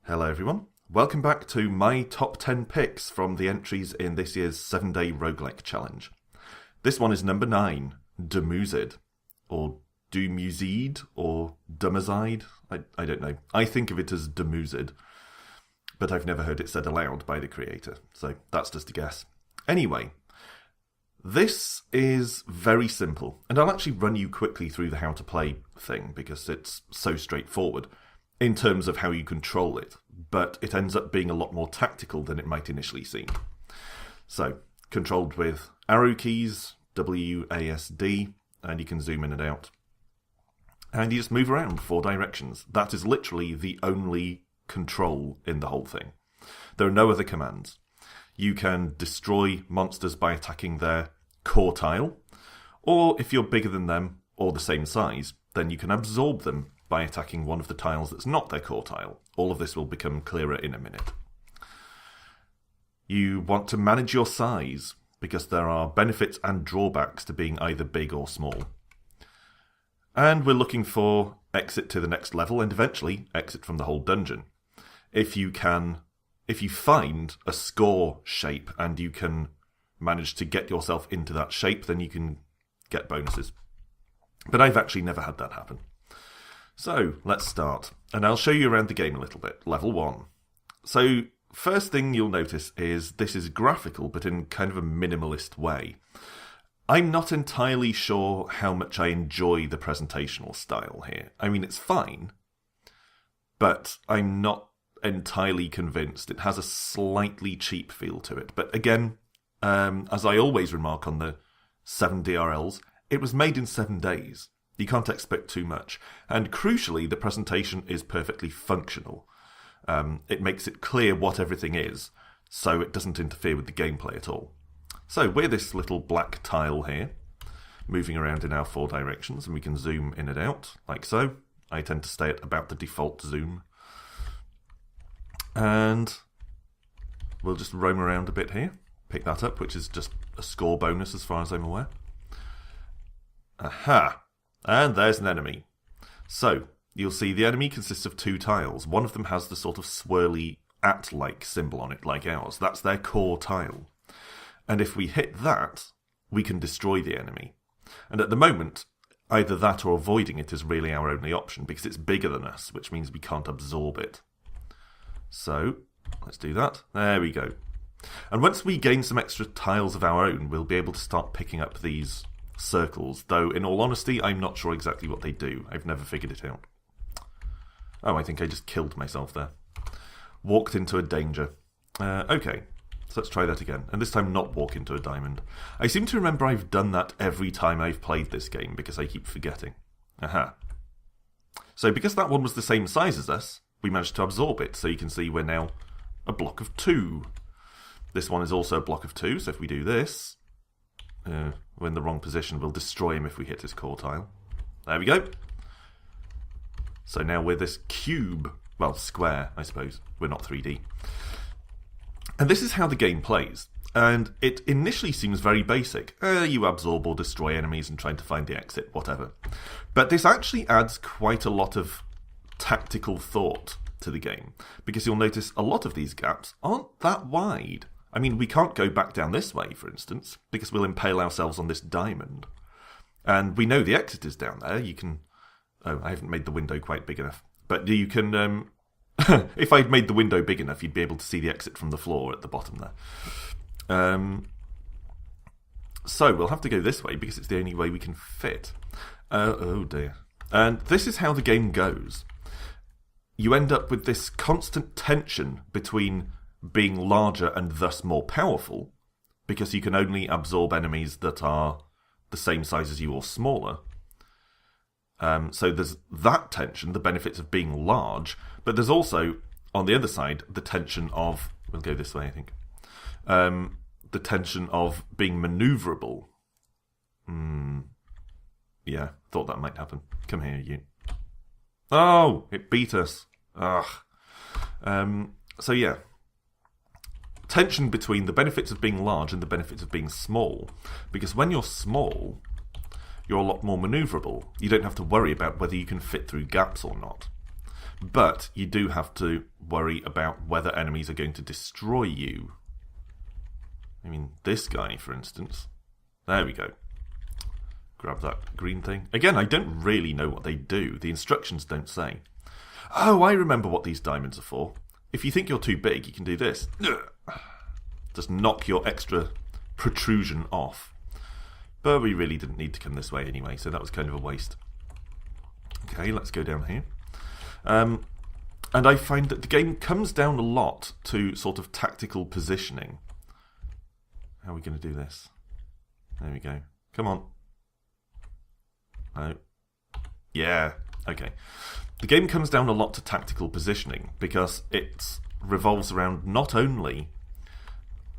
Hello everyone, welcome back to my top 10 picks from the entries in this year's 7-day roguelike challenge. This one is number 9, Dumuzid, or Dumuzid, or Dumuzid, I don't know. I think of it as Dumuzid, but I've never heard it said aloud by the creator, so that's just a guess. Anyway, this is very simple, and I'll actually run you quickly through the how to play thing, because it's so straightforward in terms of how you control it, but it ends up being a lot more tactical than it might initially seem. So, controlled with arrow keys, WASD, and you can zoom in and out. And you just move around 4 directions. That is literally the only control in the whole thing. There are no other commands. You can destroy monsters by attacking their core tile, or if you're bigger than them, or the same size, then you can absorb them by attacking one of the tiles that's not their core tile. All of this will become clearer in a minute. You want to manage your size, because there are benefits and drawbacks to being either big or small. And we're looking for exit to the next level, and eventually exit from the whole dungeon. If you find a score shape and you can manage to get yourself into that shape, then you can get bonuses. But I've actually never had that happen. So, let's start, and I'll show you around the game a little bit. Level 1. So, first thing you'll notice is this is graphical, but in kind of a minimalist way. I'm not entirely sure how much I enjoy the presentational style here. I mean, it's fine, but I'm not entirely convinced. It has a slightly cheap feel to it. But again, as I always remark on the 7 DRLs, it was made in 7 days. You can't expect too much. And crucially, the presentation is perfectly functional. It makes it clear what everything is, so it doesn't interfere with the gameplay at all. So we're this little black tile here, moving around in our 4 directions, and we can zoom in and out, like so. I tend to stay at about the default zoom. And we'll just roam around a bit here. Pick that up, which is just a score bonus as far as I'm aware. Aha! And there's an enemy. So, you'll see the enemy consists of 2 tiles. One of them has the sort of swirly at-like symbol on it, like ours. That's their core tile. And if we hit that, we can destroy the enemy. And at the moment, either that or avoiding it is really our only option, because it's bigger than us, which means we can't absorb it. So, let's do that. There we go. And once we gain some extra tiles of our own, we'll be able to start picking up these circles, though in all honesty I'm not sure exactly what they do. I've never figured it out. Oh, I think I just killed myself there. Walked into a danger. Okay, so let's try that again, and this time not walk into a diamond. I seem to remember I've done that every time I've played this game because I keep forgetting. Aha. So because that one was the same size as us, we managed to absorb it, so you can see we're now a block of 2. This one is also a block of 2, so if we do this, we're in the wrong position. We'll destroy him if we hit his core tile. There we go. So now we're this cube. Well, square, I suppose. We're not 3D. And this is how the game plays. And it initially seems very basic. You absorb or destroy enemies and try to find the exit, whatever. But this actually adds quite a lot of tactical thought to the game. Because you'll notice a lot of these gaps aren't that wide. I mean, we can't go back down this way, for instance, because we'll impale ourselves on this diamond. And we know the exit is down there. You can... Oh, I haven't made the window quite big enough. But you can... if I'd made the window big enough, you'd be able to see the exit from the floor at the bottom there. So, we'll have to go this way, because it's the only way we can fit. Oh dear. And this is how the game goes. You end up with this constant tension between being larger and thus more powerful, because you can only absorb enemies that are the same size as you or smaller. So there's that tension, the benefits of being large, but there's also, on the other side, the tension of... We'll go this way, I think. The tension of being manoeuvrable. Yeah, thought that might happen. Come here, you. Oh, it beat us. Ugh. So yeah. Tension between the benefits of being large and the benefits of being small. Because when you're small, you're a lot more manoeuvrable. You don't have to worry about whether you can fit through gaps or not. But you do have to worry about whether enemies are going to destroy you. I mean, this guy, for instance. There we go. Grab that green thing. Again, I don't really know what they do. The instructions don't say. Oh, I remember what these diamonds are for. If you think you're too big, you can do this. Just knock your extra protrusion off. But we really didn't need to come this way anyway, so that was kind of a waste. Okay, let's go down here. And I find that the game comes down a lot to sort of tactical positioning. How are we going to do this? There we go. Come on. No. Yeah. Okay. The game comes down a lot to tactical positioning because it revolves around not only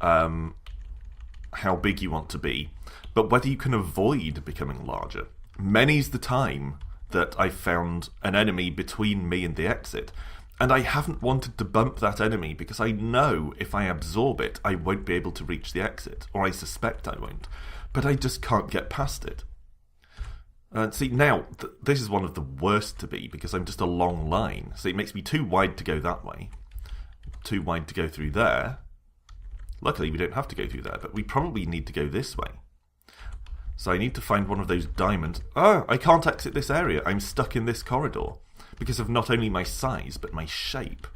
how big you want to be, but whether you can avoid becoming larger. Many's the time that I found an enemy between me and the exit, and I haven't wanted to bump that enemy because I know if I absorb it, I won't be able to reach the exit, or I suspect I won't, but I just can't get past it. See, now, this is one of the worst to be because I'm just a long line, so it makes me too wide to go that way, too wide to go through there. Luckily, we don't have to go through there, but we probably need to go this way. So I need to find one of those diamonds. Oh, I can't exit this area. I'm stuck in this corridor because of not only my size, but my shape.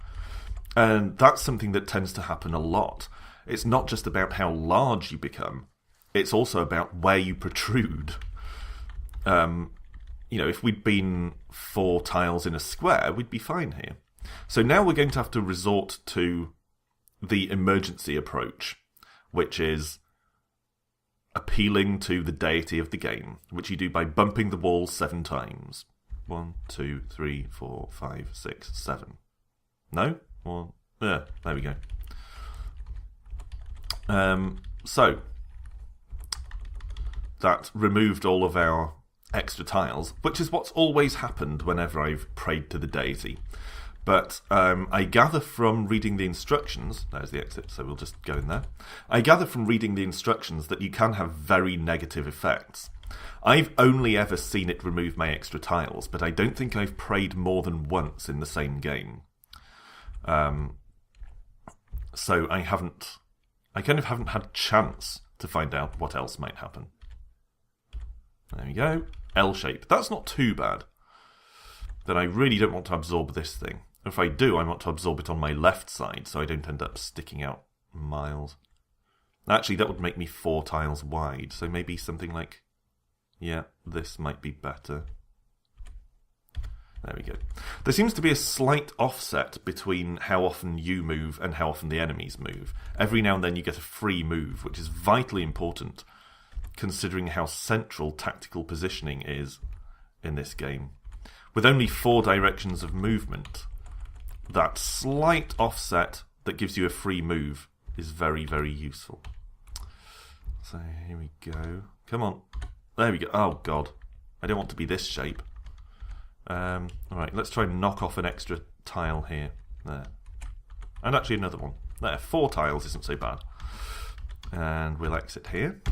And that's something that tends to happen a lot. It's not just about how large you become. It's also about where you protrude. If we'd been 4 tiles in a square, we'd be fine here. So now we're going to have to resort to the emergency approach, which is appealing to the deity of the game, which you do by bumping the walls 7 times. 1, 2, 3, 4, 5, 6, 7. No? 1. Yeah, there we go. So that removed all of our extra tiles, which is what's always happened whenever I've prayed to the deity. But I gather from reading the instructions, there's the exit, so we'll just go in there. I gather from reading the instructions that you can have very negative effects. I've only ever seen it remove my extra tiles, but I don't think I've prayed more than once in the same game. So I kind of haven't had chance to find out what else might happen. There we go. L shape. That's not too bad. But I really don't want to absorb this thing. If I do, I want to absorb it on my left side so I don't end up sticking out miles. Actually, that would make me 4 tiles wide, so maybe something like... Yeah, this might be better. There we go. There seems to be a slight offset between how often you move and how often the enemies move. Every now and then you get a free move, which is vitally important, considering how central tactical positioning is in this game. With only 4 directions of movement, that slight offset that gives you a free move is very, very useful. So here we go. Come on. There we go. Oh, God. I don't want to be this shape. Alright, let's try and knock off an extra tile here. There. And actually another one. There, 4 tiles isn't so bad. And we'll exit here.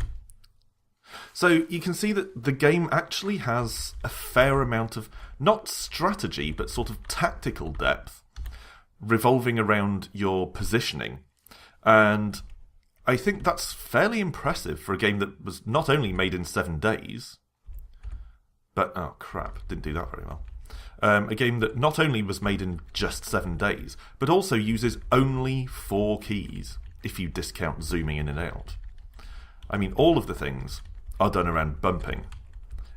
So you can see that the game actually has a fair amount of, not strategy, but sort of tactical depth revolving around your positioning. And I think that's fairly impressive for a game that was not only made in 7 days, but, oh crap, didn't do that very well. A game that not only was made in just 7 days, but also uses only 4 keys, if you discount zooming in and out. I mean, all of the things are done around bumping.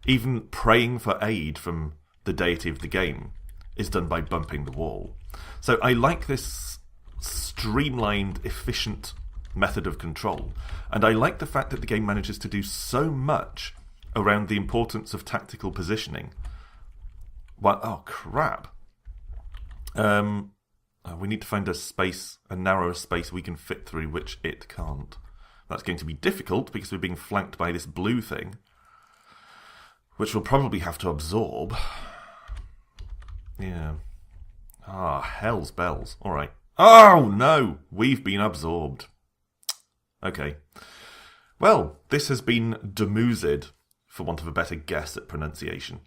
Even praying for aid from the deity of the game is done by bumping the wall. So I like this streamlined, efficient method of control, and I like the fact that the game manages to do so much around the importance of tactical positioning. Well, oh crap. We need to find a narrower space we can fit through, which it can't. That's going to be difficult because we're being flanked by this blue thing, which we'll probably have to absorb. Yeah. Ah, hell's bells. All right. Oh, no! We've been absorbed. Okay. Well, this has been Dumuzid, for want of a better guess at pronunciation.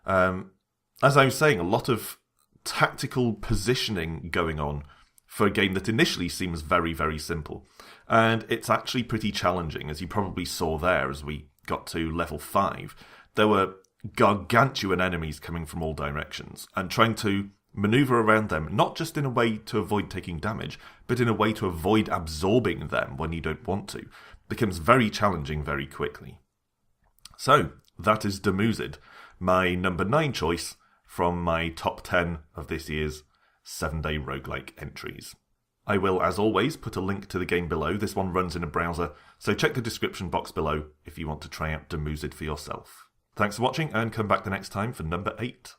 As I was saying, a lot of tactical positioning going on for a game that initially seems very, very simple. And it's actually pretty challenging, as you probably saw there as we got to level 5. There were gargantuan enemies coming from all directions, and trying to maneuver around them, not just in a way to avoid taking damage, but in a way to avoid absorbing them when you don't want to, becomes very challenging very quickly. So, that is Dumuzid, my number 9 choice from my top 10 of this year's 7-day roguelike entries. I will, as always, put a link to the game below. This one runs in a browser, so check the description box below if you want to try out Dumuzid for yourself. Thanks for watching, and come back the next time for number 8.